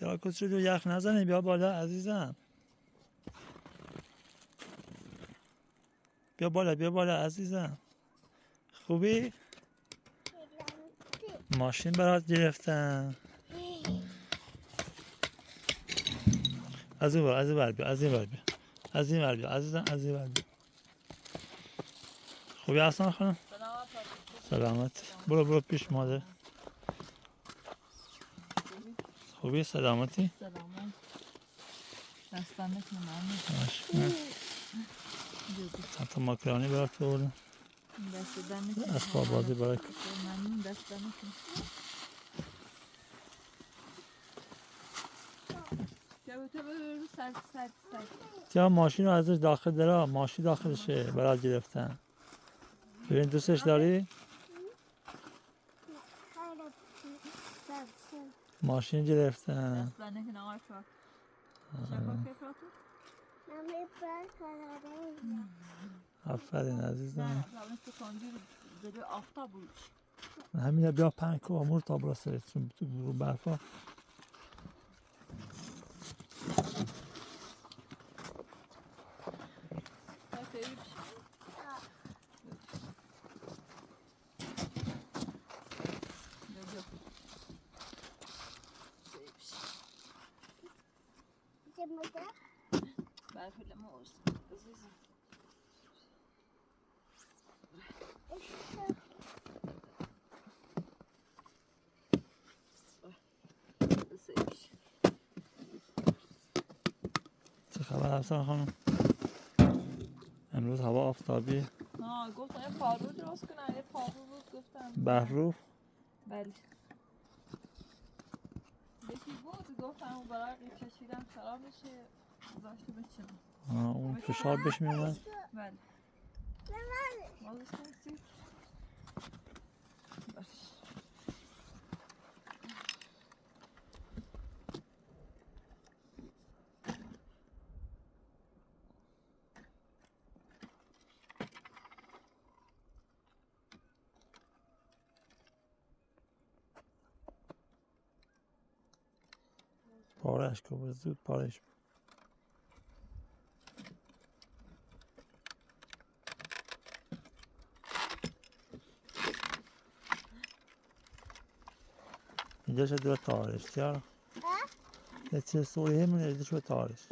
تراکوس رو یخ نزنه. بیا بالا عزیزم. بیا بالا عزیزم. خوبی؟ ماشین برات گرفتم. از این ور بیا. عزیزم از این ور بیا. خوبی احسان خانم؟ سلامت. برو پیش مادر. خوبی؟ سلامتی؟ سلامت. دستانت ممنون. حتی ماکرانی برات بردم. اسباب بازی برای ممنون. دستانت یا ماشین رو ازش داخل درا. ماشین داخلشه برات گرفتن. ببین دوستش داری؟ ماشین گرفتن. آفرین عزیزم. همین بیا پنگ که امور تا برسه چون تو رو برفا. چه خبر افسان خانم؟ امروز هوا آفتابی. گفتم یه پارو درست کنم. یه پارو بود گفتم بهروف؟ بله. یکی بود گفتم اون برای چشیدم خراب بشه گذاشته بچنم. اون فشار بهش میومد؟ بله. بازش کنید باش. پارش که زود پارش. اینجا شد دو تارش چرا؟ یه چیز سوریه من اینجا شد تارش.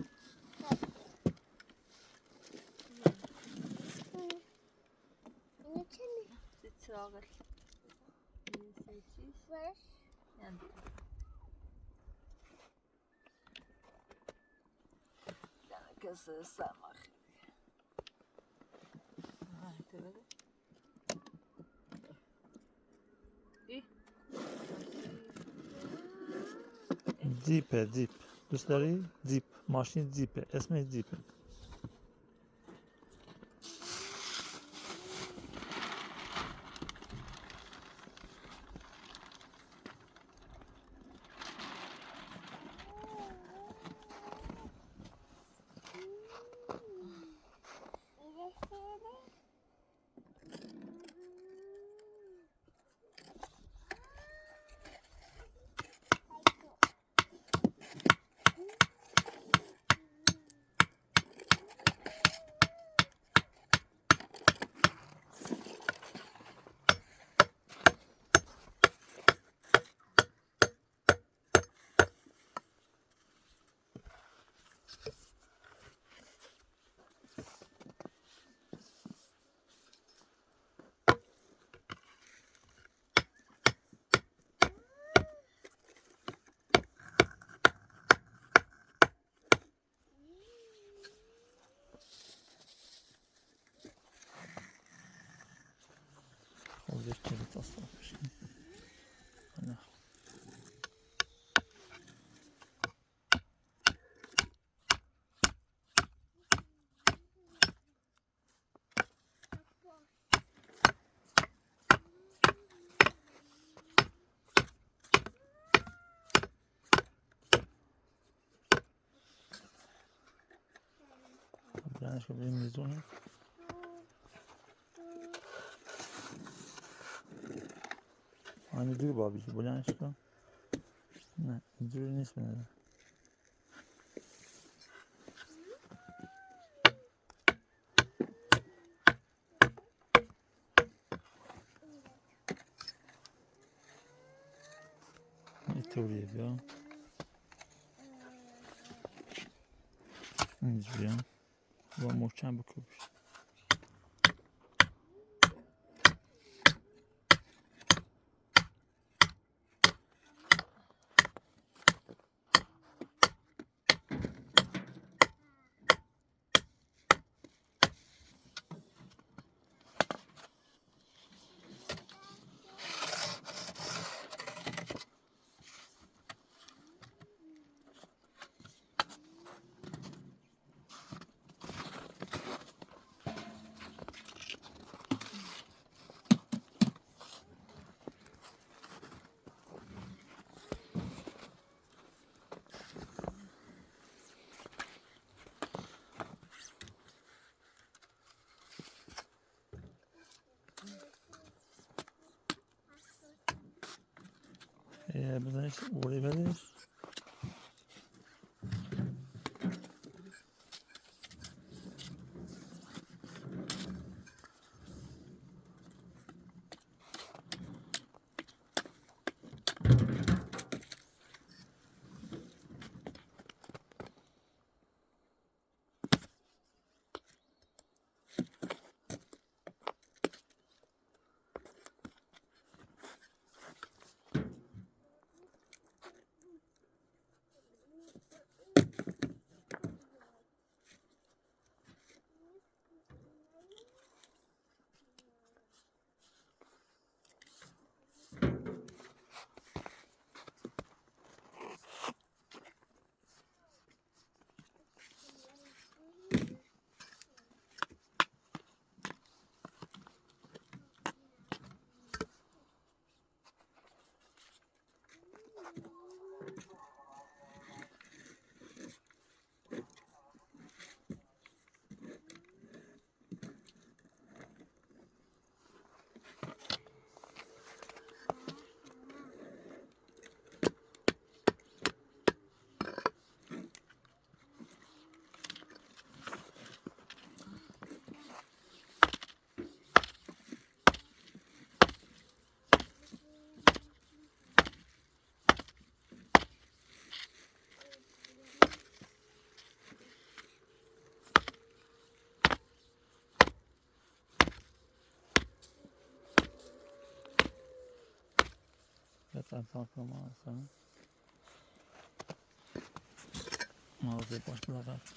زیپه زیپ دوست داری؟ زیپ ماشین زیپه اسمش زیپه. خودش کلیت اصلا بشه. برنش که بریم میزونه. اینجوری با بیشی بلندش کن. نه اینجوری نیست بنده. اینطوریه بیا اینجوری هم با محکم بکوبش. بزنش اوری بدش امتحان کنم اصلا مواظب باش بلاغت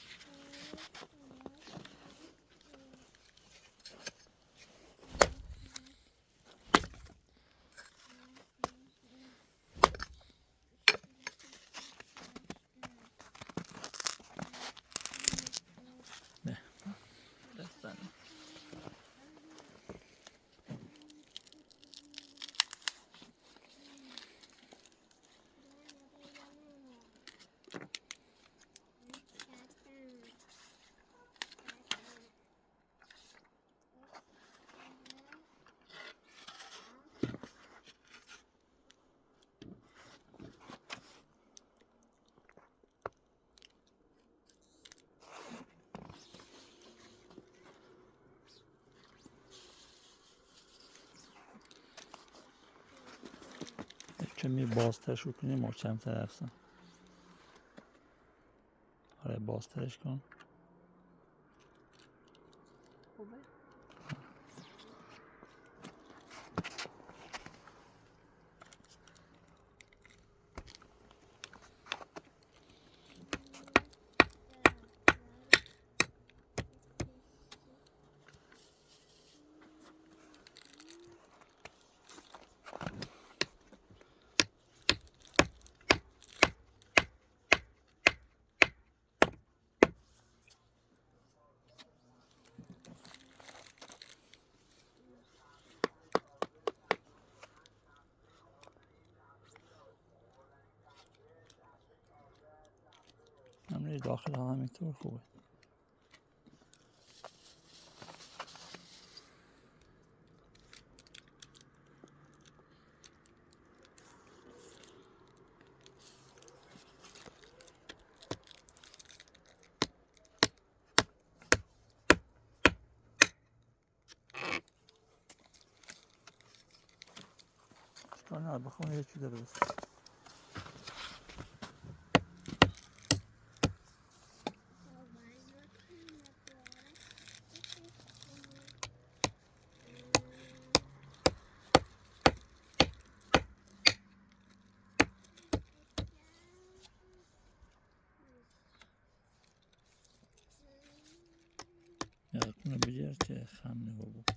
نه دستانه کمی بازترش رو کنی محکم‌تر هستن. آره بازترش کن. خوبه؟ همین داخل هم همینطور خوبه. اشکال نداره بخوام یه چیزی درست چه خم نگاه بود.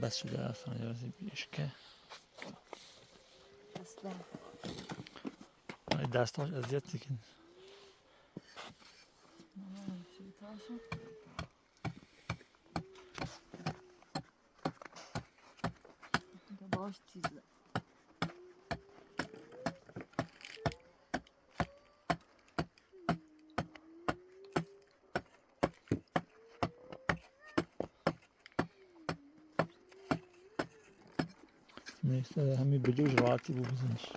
بس شده اصلا یارسی بیش که دستاش اذیت دیگه. باش چیزه نیسته همین بجوش راحتی بود بزنش.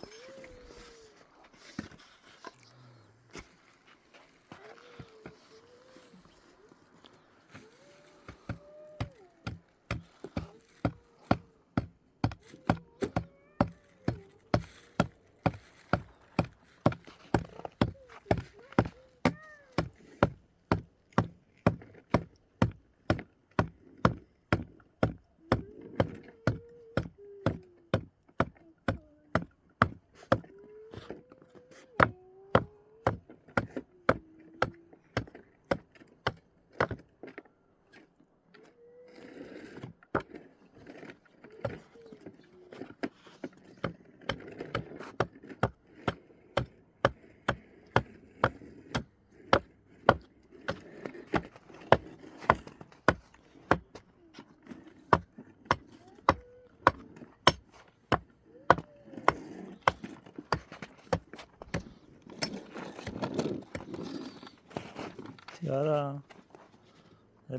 تیارا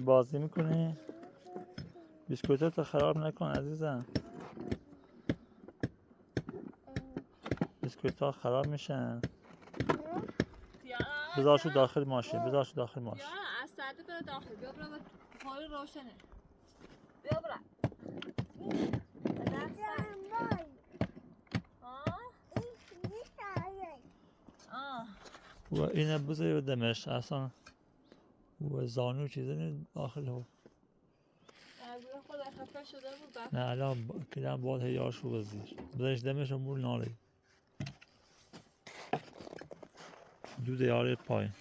بازی میکنی؟ بیسکویتاتو خراب نکن عزیزم. بیسکویت‌ها خراب میشن. بذارشو داخل ماشین. بذارشو داخل ماشین. یا از ساعت بره داخل. بیا برو حال روشنه. بیا برو. و اینه بذاری بدمش اصلا و زانو چیزی داخل هو. از خود خفه شده بود. نه الان کلم باید هیارشو بزیر بذارش دمش مول نالی دود یاری پایین.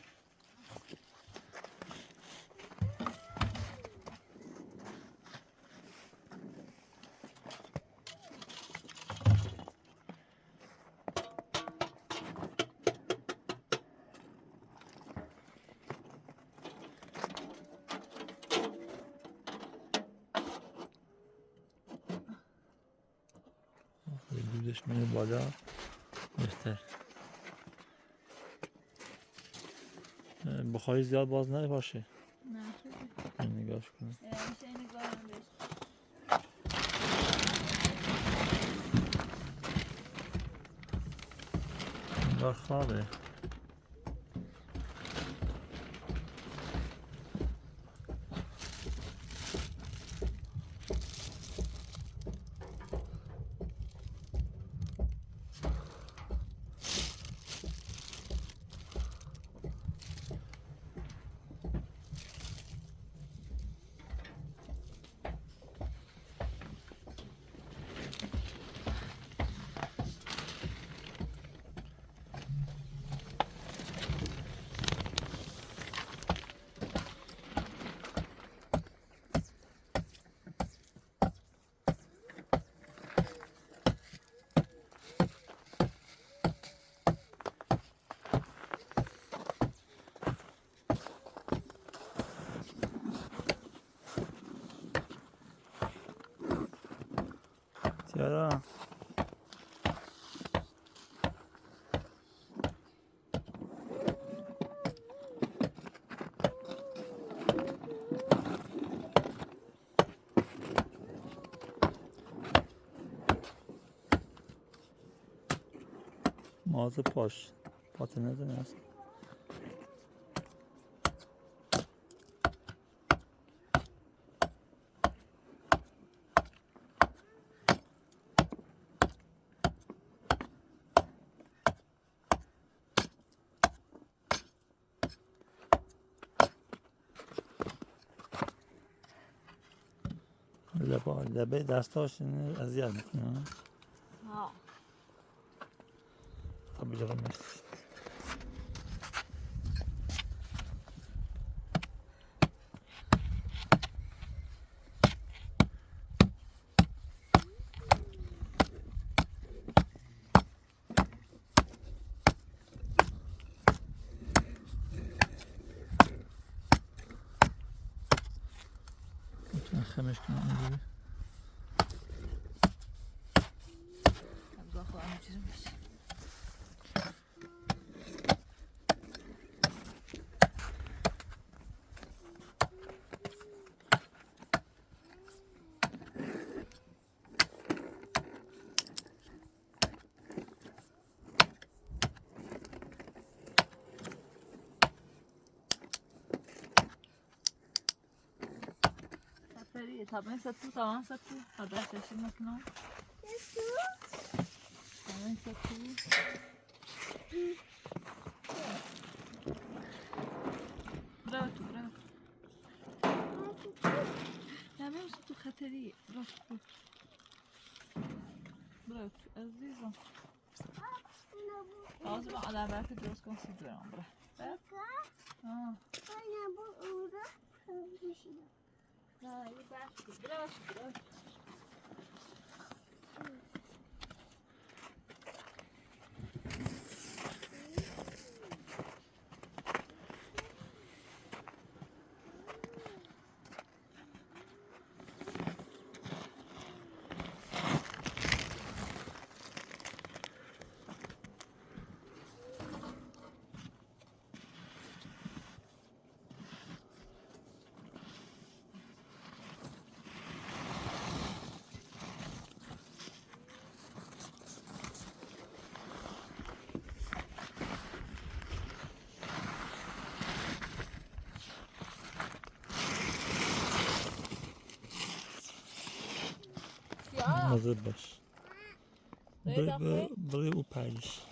دودش میره بالا بهتر. بخاری زیاد باز نباشه. نه این نگاهش کنم. میشه نگاه هم بهش. انگار خوابه. تیارا ağzı poş. Patı ne demek? لبه دستاشون اذیت میکنه. ها خب بجرم مرسی. میتونم خمش کنم اینجوری. ابزار خواهم چیزی میشه. Peraí, tá bem satu, tá bem satu. Ada sesi makna. Tá bem satu. Bravo tu, bravo. Ya ben satu khatari. Bravo tu. Bravo tu, azizam. لازم على برات درست کن سیب برام بره. آه. نه یه بخشی. برو برو. Hazır baş. Buraya o paylaş.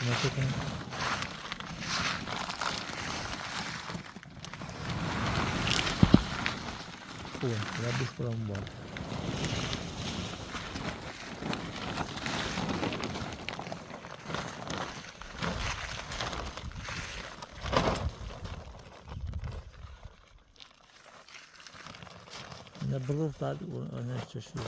نکنم خوبه ربش کنم بالا نه بروف بعد اون چشیه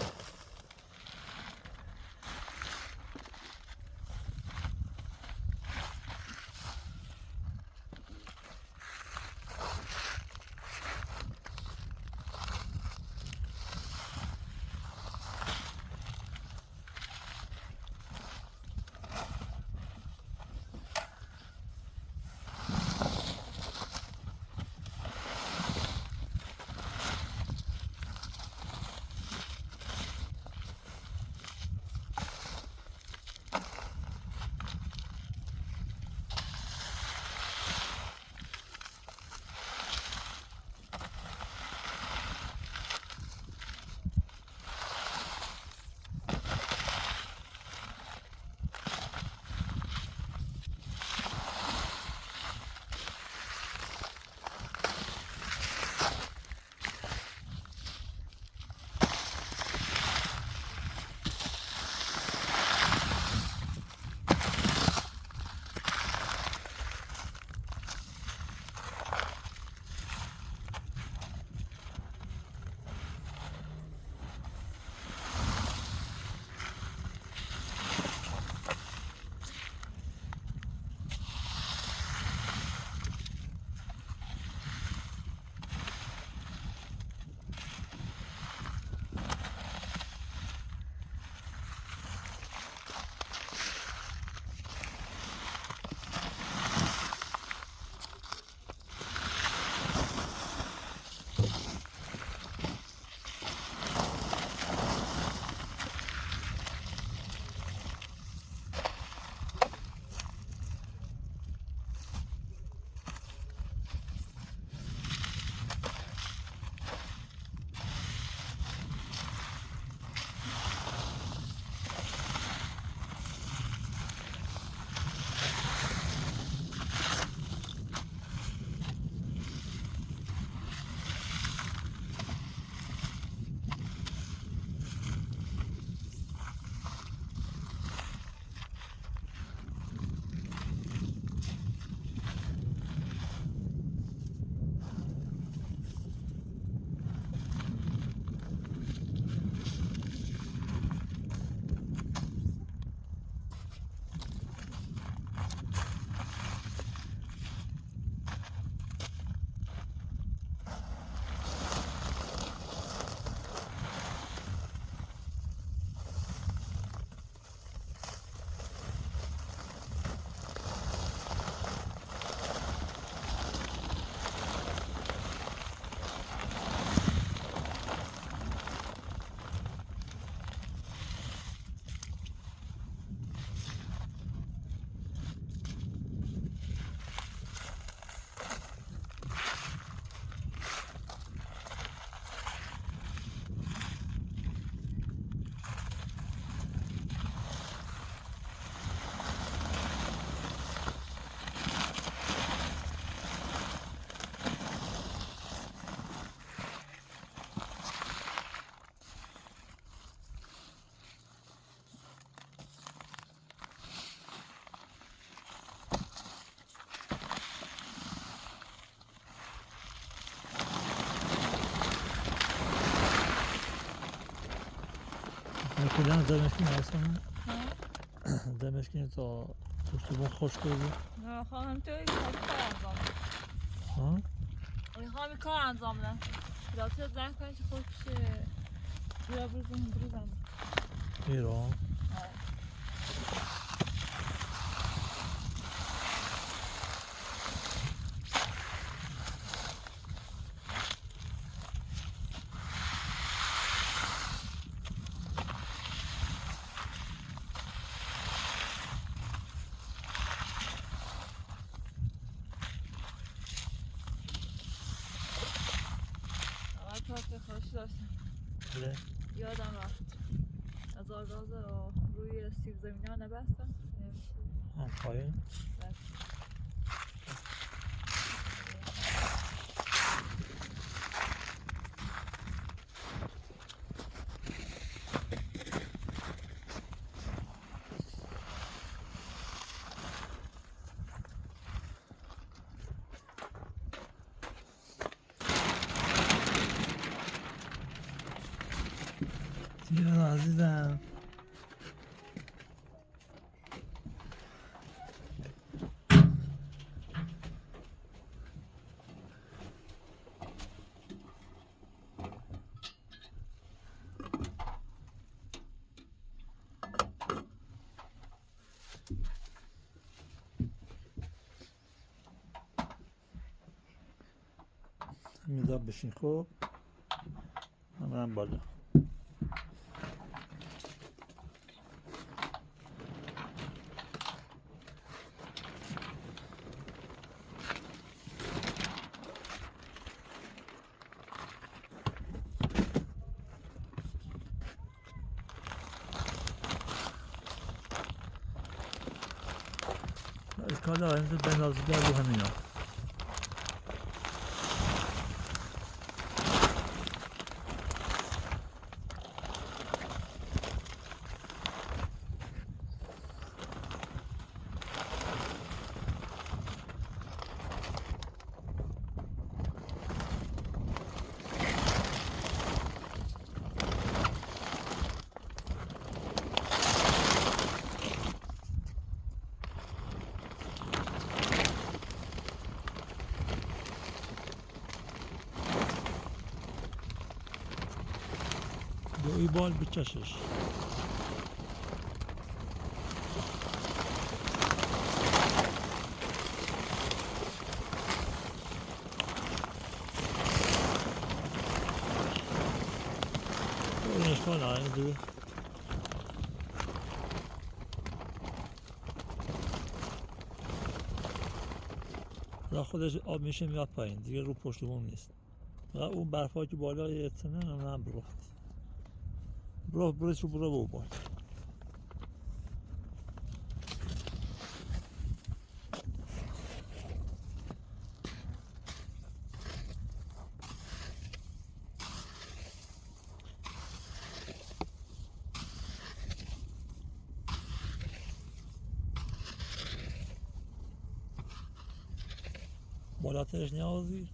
کدام زمستون هستن؟ زمستون تا پشت خوش کنی؟ نه خواهم توی کار انجام ها؟ میخوام این کار انجام بدم. راستی زنگ کنی که خود بشه بیا بروزم ایران که خوش داشتم بله یادم رفت از آغاز روی سیب زمینی ها نبستم آن پایین. جان عزیزم. میذار بشین خوب. من بالا. اشکال داره اینجا بندازی در رو همینا. دوی بال بچشش. اشکال نداره اینجوری. را خودش آب میشه میاد پایین دیگه، رو پشت بوم نیست. فقط اون برفایی که بالای اتنه هم برفت. برو بال. بالاترش نیازی.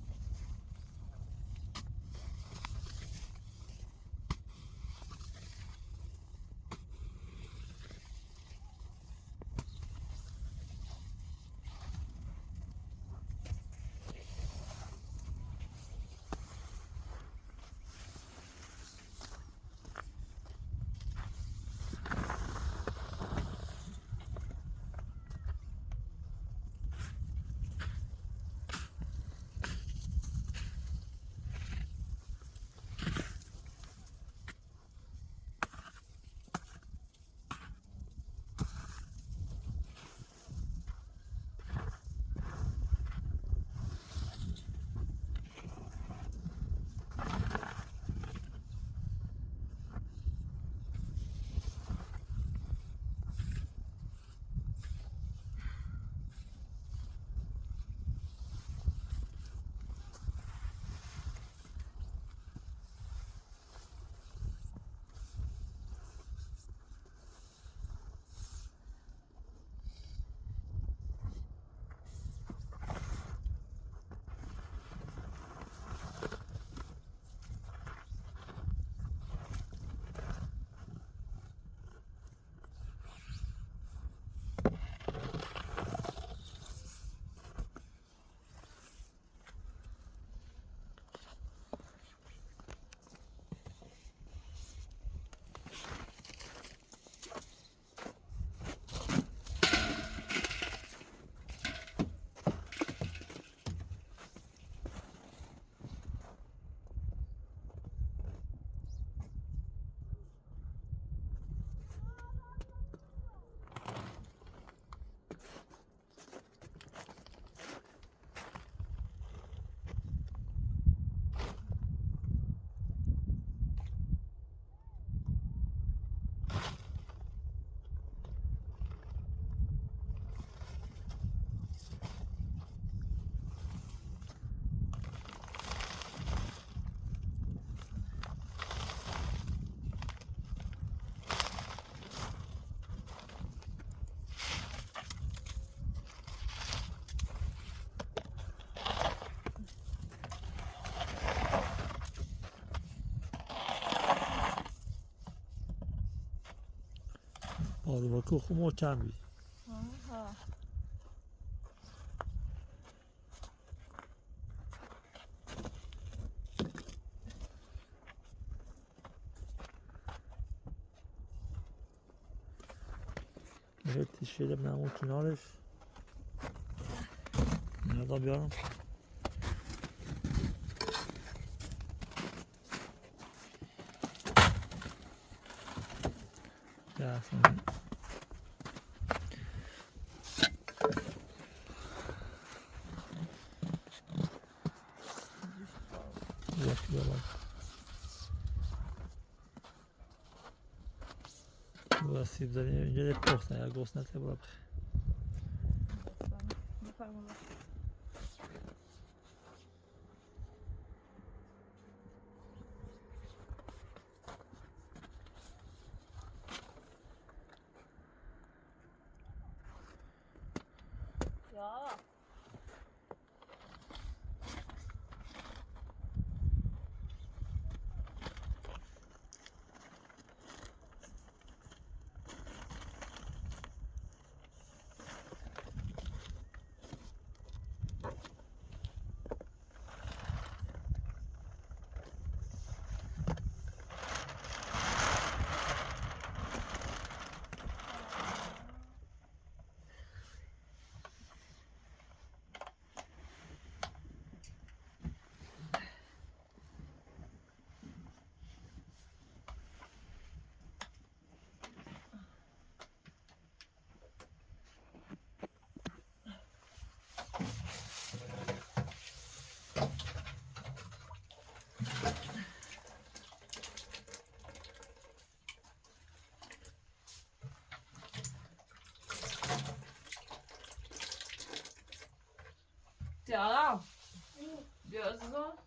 آره وکو خوب محکم بی آها. میشه تیشه بنام اون کنارش نردا بیارم درستم یکی بیارم و سیب زمینی اینجا ده پختن یا گوست نته برا بخیر بفرمایید. یا Tiara, bia عزیزم.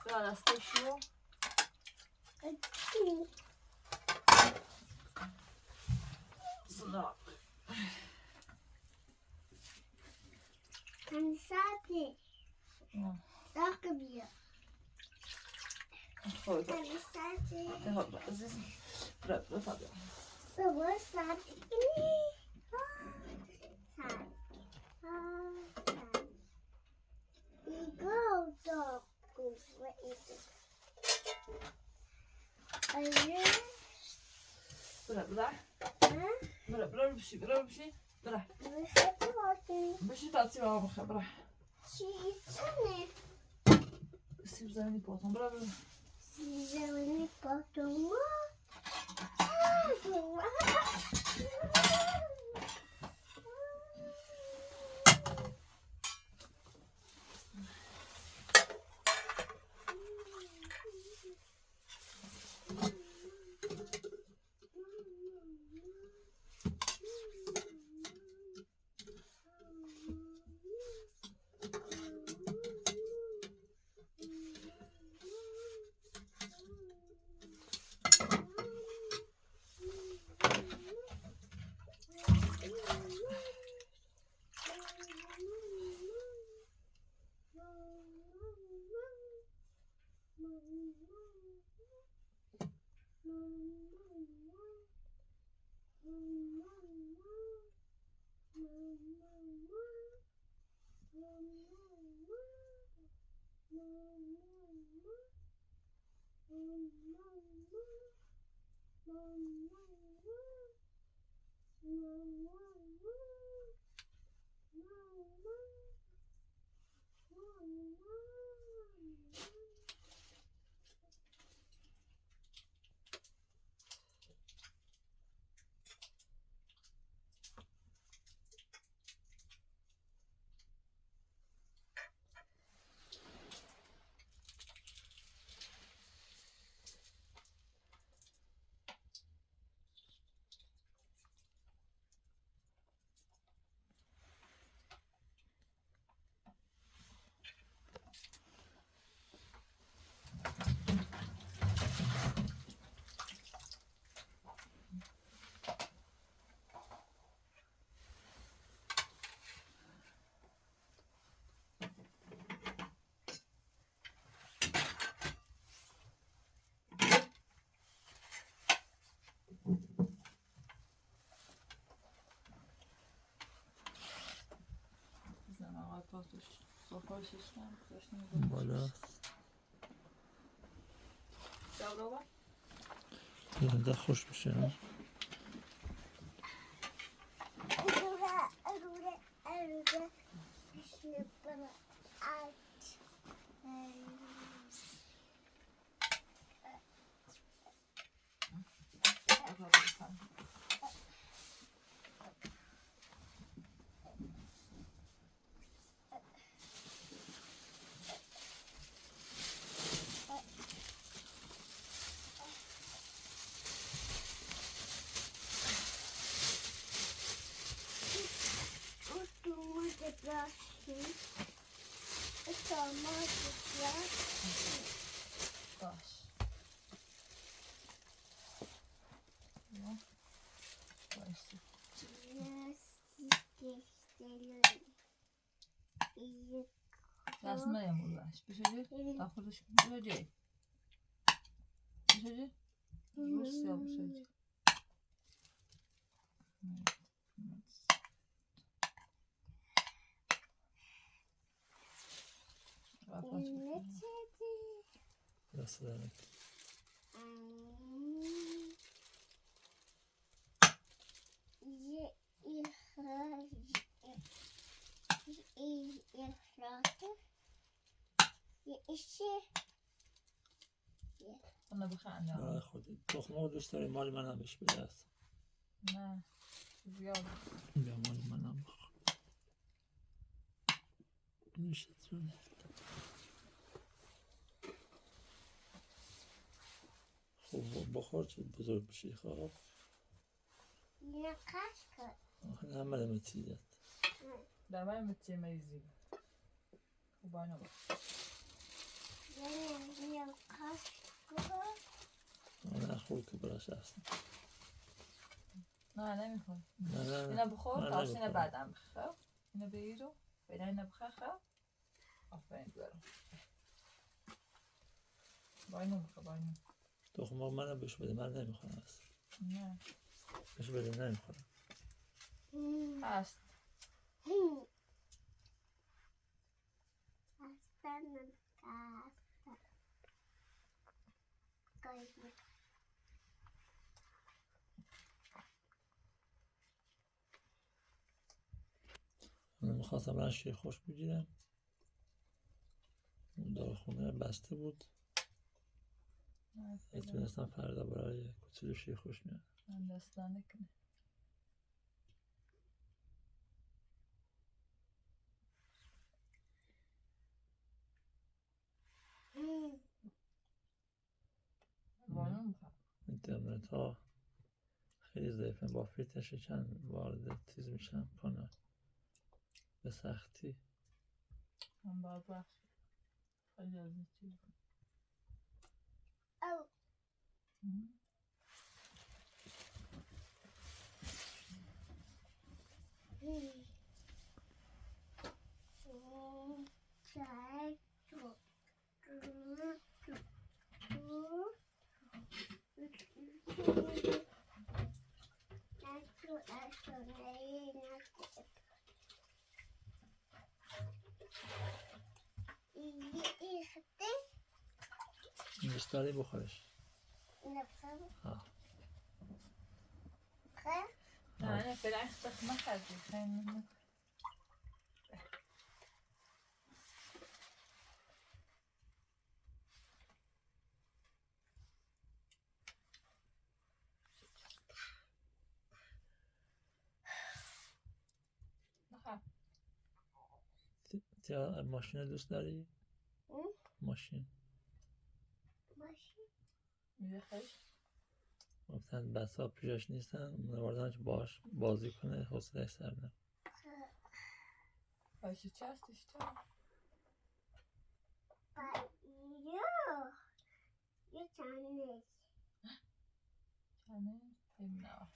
بیا دستش رو. صدا. Kan sate. Dag bia. خب Kan sate. خب عزیز. بفرمایید. Så var sate. Sate. Vi går då. Vad är det? برا بشی برا Vi ska prata. بشی تا سیب آب بخور برا Chitane. سیب زمینی پاتون برا Zelený potom. خوشش نمیاد. بالا جواب ده خوش میشه نه؟ باش. باشه. دست نیامون باش. بشه تا خودش بشه. بشه. روز یا بشه. دست دارم اونو بخنده. برای خودی تخمه دوست داری مال منم بهش بده است نه زیاد. بیا مال منم بخور میشه جونه خب بخور چه بزرگ بشی خب آخه همه دمه تیدت دمه متی میزی. خوبای نبود. نه خور که براش هست نه نمیخواد. نه اینا بخور من تاش اینا نمی‌خورم. بعدم بخور. اینو بگیرو. بیدا اینا بخور. آفرین برم. باینو بخور باینو. تخمه منم بهش بده من نمیخورم است نه. بهش بده نمیخورم هست. من میخواستم رشکی خوش بگیرم داروخونه بسته بود نتونستم فردا برای کوچولو شیر خوش میاد من دستان نکنه. باینو بخور. اینترنت ها خیلی ضعیفه با فیلتر چند وارد تیز میشن کنن به سختی من باید بخش. خیلی از این چیز. دوست داری بخورش ها نه نه فعلا استخدام کردی. خیلی. ماشین دوست داری؟ ماشین میگه خیلی. گفتن بس ها پیشش نیستن نواردن که باش بازی کنه حوصله‌اش سر نره باشه چه هستش تو؟ چنه؟ نه.